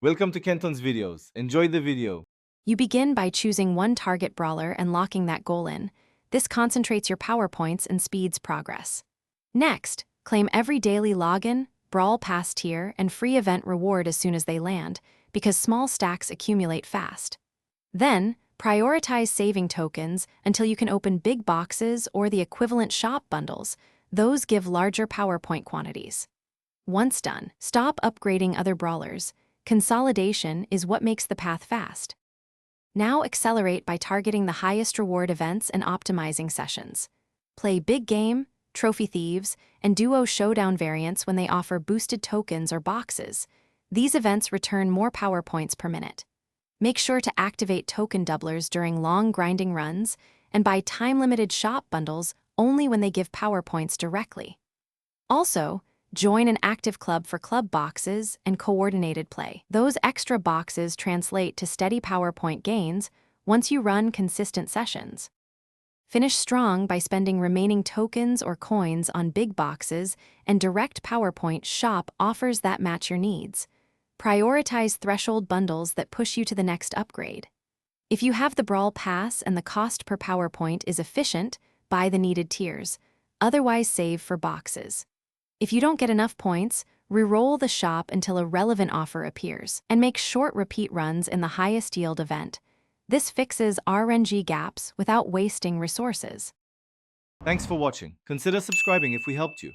Welcome to Kenton's videos. Enjoy the video. You begin by choosing one target brawler and locking that goal in. This concentrates your power points and speeds progress. Next, claim every daily login, Brawl Pass tier, and free event reward as soon as they land, because small stacks accumulate fast. Then, prioritize saving tokens until you can open big boxes or the equivalent shop bundles. Those give larger power point quantities. Once done, stop upgrading other brawlers. Consolidation is what makes the path fast. Now accelerate by targeting the highest reward events and optimizing sessions. Play big game, trophy thieves, and duo showdown variants when they offer boosted tokens or boxes. These events return more power points per minute. Make sure to activate token doublers during long grinding runs and buy time-limited shop bundles only when they give power points directly. Also, join an active club for club boxes and coordinated play. Those extra boxes translate to steady power point gains once you run consistent sessions. Finish strong by spending remaining tokens or coins on big boxes and direct PowerPoint shop offers that match your needs. Prioritize threshold bundles that push you to the next upgrade. If you have the Brawl Pass and the cost per PowerPoint is efficient, buy the needed tiers. Otherwise, save for boxes. If you don't get enough points, re-roll the shop until a relevant offer appears, and make short repeat runs in the highest yield event. This fixes RNG gaps without wasting resources. Thanks for watching. Consider subscribing if we helped you.